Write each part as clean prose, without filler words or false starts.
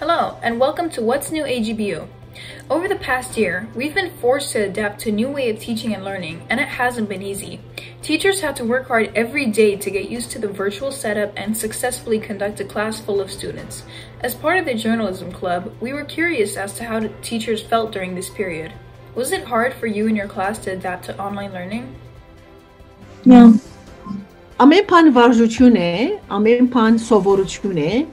Hello, and welcome to What's New AGBU. Over the past year, we've been forced to adapt to a new way of teaching and learning, and it hasn't been easy. Teachers had to work hard every day to get used to the virtual setup and successfully conduct a class full of students. As part of the journalism club, we were curious as to how teachers felt during this period. Was it hard for you and your class to adapt to online learning? Yeah. Ամեն բան վարժություն է, ամեն բան սովորություն է,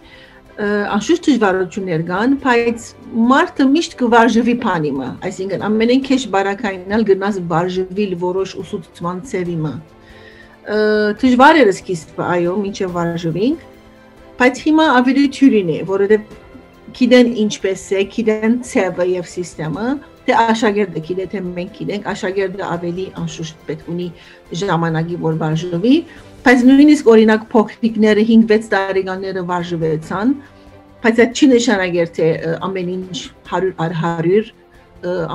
անշուշտ դժվարություններ կան, բայց մարդը միշտ կվարժվի բանիմը, այսինքն ամենեն քեշ բարակայինալ գնաց վարժվիլ որոշ ուսուցման ծևիմը։ Դժվար էր սկիզբը, այո, մինչև վարժվինք, բայց հիմա ավելի թյուրին է, որովհետև գիտեն ինչպես է, գիտեն ծևը եւ սիստեմը, թե աշակերտը գիտե, թե մենք գիտենք, աշակերտը ավելի անշուշտ պետք ունի ժամանակի որ վարժվի, բայց նույնիսկ օրինակ փոքրիկները 5-6 տարեկանները վարժվեցան, բայց այդ չի նշանակեր թե ամեն ինչ 100%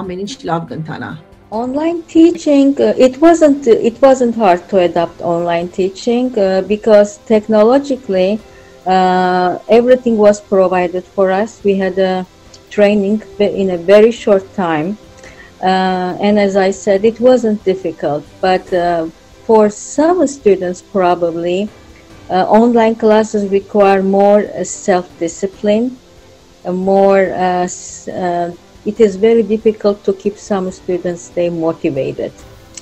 ամեն ինչ լավ կընթանա. Online teaching, it wasn't hard to adapt online teaching because technologically everything was provided for us. We had a training in a very short time, and as I said, it wasn't difficult, but for some students probably online classes require more self-discipline, it is very difficult to keep some students stay motivated.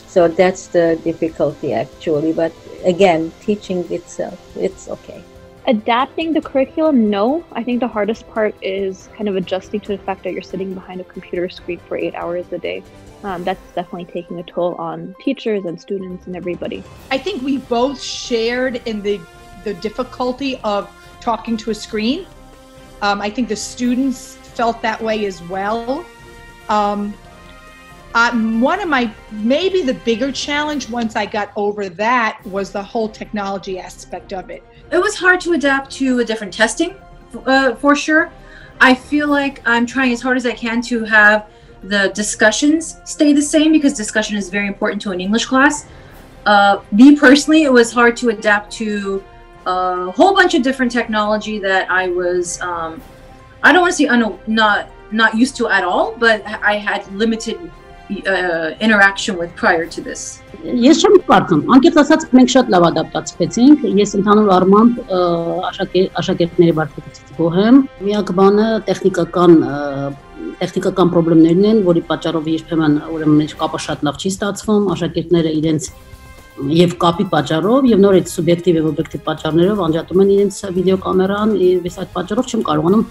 So that's the difficulty actually, but again, teaching itself, it's okay. Adapting the curriculum, no. I think the hardest part is kind of adjusting to the fact that you're sitting behind a computer screen for 8 hours a day. That's definitely taking a toll on teachers and students and everybody. I think we both shared in the difficulty of talking to a screen. I think the students felt that way as well. One of my, maybe the bigger challenge once I got over that was the whole technology aspect of it. It was hard to adapt to a different testing, for sure. I feel like I'm trying as hard as I can to have the discussions stay the same because discussion is very important to an English class. Me personally, it was hard to adapt to a whole bunch of different technology that I was, I don't want to say not used to at all, but I had limited interaction with prior to this. Ես չեմ կարծում, անկեղծ ասած մենք շատ լավ ադապտացվեցինք, ես ընդհանուր առմամբ աշակերտների բարդությունից գոհ եմ։ Միակ բանը տեխնիկական խնդիրներն են, որի պատճառով երբեմն ուրեմն մեր կապը շատ լավ չի ստացվում, աշակերտները իրենց եւ կապի պատճառով եւ նորից սուբյեկտիվ եւ օբյեկտիվ պատճառներով անջատում են իրենց վիդեոկամերան, եւ այս պատճառով չեմ կարողանում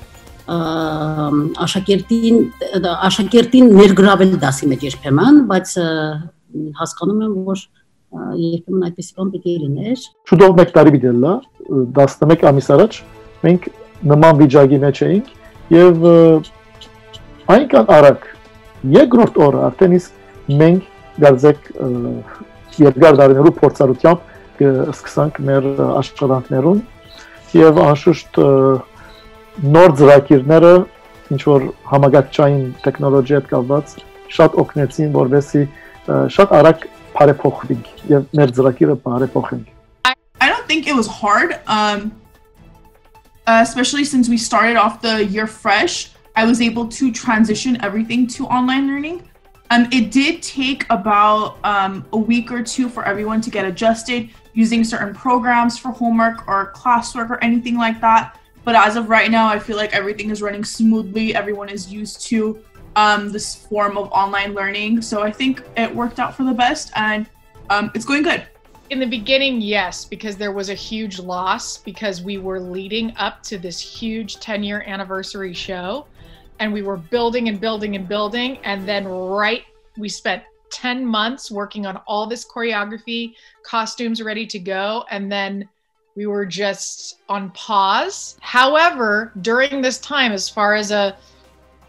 աշակերտին ներգրավել դասի մեջ երբեմն, բայց հասկանում եմ, որ երբեմն այդպիսի բան պիտի լիներ։ Շուտով մեկ տարի բիդելա, 11 ամիս առաջ մենք նման վիճակի մեջ էինք եւ այնքան արագ երկրորդ օրը արդեն իսկ մենք գարձեք երկար տարիներու փորձառությամբ սկսանք մեր աշխատանքներուն եւ անշուշտ նոր ծրագիրները ինչ որ համագործային տեխնոլոգիայի հետ կապված շատ օգնեցին որովհետեւ շատ արագ բարեփոխվենք եւ մեր ծրագիրը բարեփոխենք. I don't think it was hard, especially since we started off the year fresh. I was able to transition everything to online learning. It did take about a week or two for everyone to get adjusted using certain programs for homework or classwork or anything like that. But as of right now, I feel like everything is running smoothly. Everyone is used to this form of online learning. So I think it worked out for the best and it's going good. In the beginning, yes, because there was a huge loss because we were leading up to this huge 10-year anniversary show and we were building and building and building. And then we spent 10 months working on all this choreography, costumes ready to go. And then we were just on pause. However, during this time, as far as a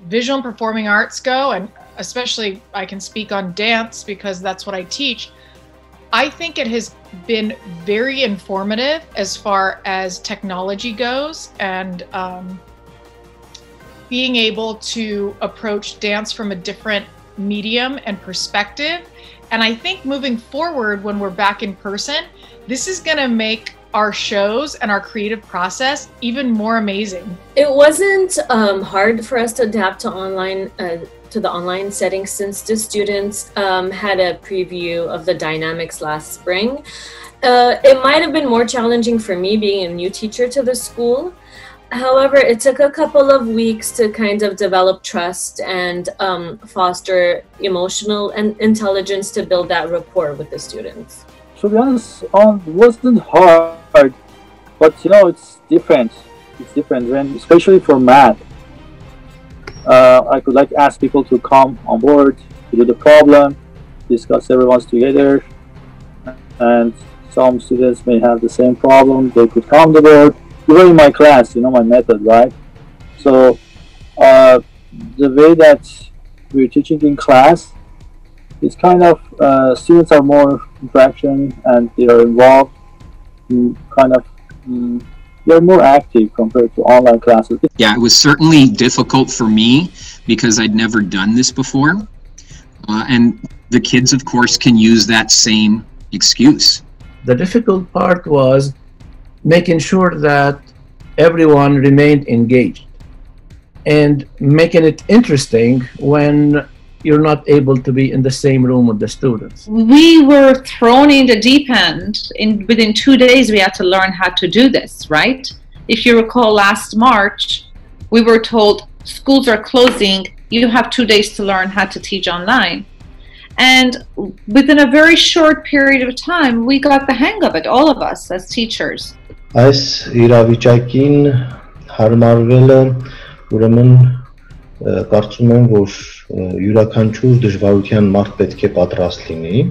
visual and performing arts go, and especially I can speak on dance because that's what I teach, I think it has been very informative as far as technology goes and being able to approach dance from a different medium and perspective. And I think moving forward when we're back in person, this is going to make our shows and our creative process even more amazing. It wasn't hard for us to adapt to the online setting since the students had a preview of the dynamics last spring. It might have been more challenging for me being a new teacher to the school. However, it took a couple of weeks to kind of develop trust and foster emotional and intelligence to build that rapport with the students. To be honest, it wasn't hard, but it's different. It's different when, especially for math. I could ask people to come on board to do the problem, discuss everyone's together, and some students may have the same problem. They could come to board. Even in my class, my method, right? So the way that we're teaching in class, it's kind of students are more interaction and they are involved, they're more active compared to online classes. Yeah, it was certainly difficult for me because I'd never done this before. And the kids, of course, can use that same excuse. The difficult part was making sure that everyone remained engaged and making it interesting when you're not able to be in the same room with the students. We were thrown in the deep end. Within 2 days, we had to learn how to do this, right? If you recall last March, we were told schools are closing, you have 2 days to learn how to teach online. And within a very short period of time, we got the hang of it, all of us as teachers. Այս իրավիճակին հարմարվելը ուրեմն կարծում եմ, որ յուրաքանչյուր դժվարության մարդ պետք է պատրաստ լինի,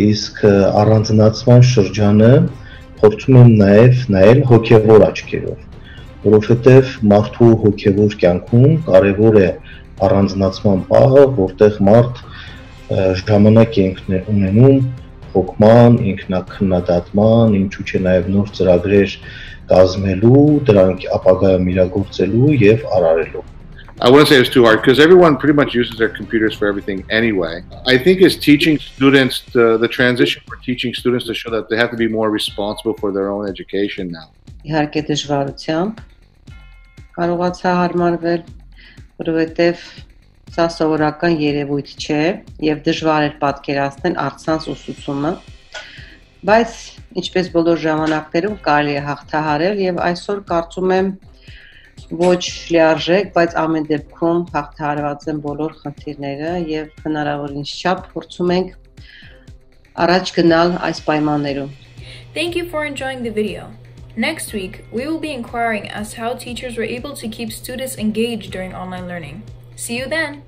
իսկ առանձնացման շրջանը փորձում եմ նաև նայել հոգևոր աչքերով, որովհետև մարդու հոգևոր կյանքում կարևոր է առանձնացման պահը, որտեղ մարդ ժամանակ է ունենում հոգման, ինքնակննադատման, ինչու՞ չէ նաև նոր ծրագրեր կազմելու, դրանք ապագայում իրագործելու եւ արարելու. I wouldn't say it's too hard because everyone pretty much uses their computers for everything anyway. I think it's teaching students, the transition for teaching students to show that they have to be more responsible for their own education now. Իհարկե դժվարությամբ կարողացա հարմարվել, որովհետև սա սովորական երևույթ չէ եւ դժվար էր պատկերացնել առցանց ուսուցումը, բայց ինչպես բոլոր ժամանակներում կարելի է հաղթահարել եւ այսօր կարծում եմ ոչ լիարժեք, բայց ամեն դեպքում հաղթահարված են բոլոր խնդիրները եւ հնարավորինս չափ փորձում ենք առաջ գնալ այս պայմաններում. Thank you for enjoying the video. Next week, we will be inquiring as to how teachers were able to keep students engaged during online learning. See you then!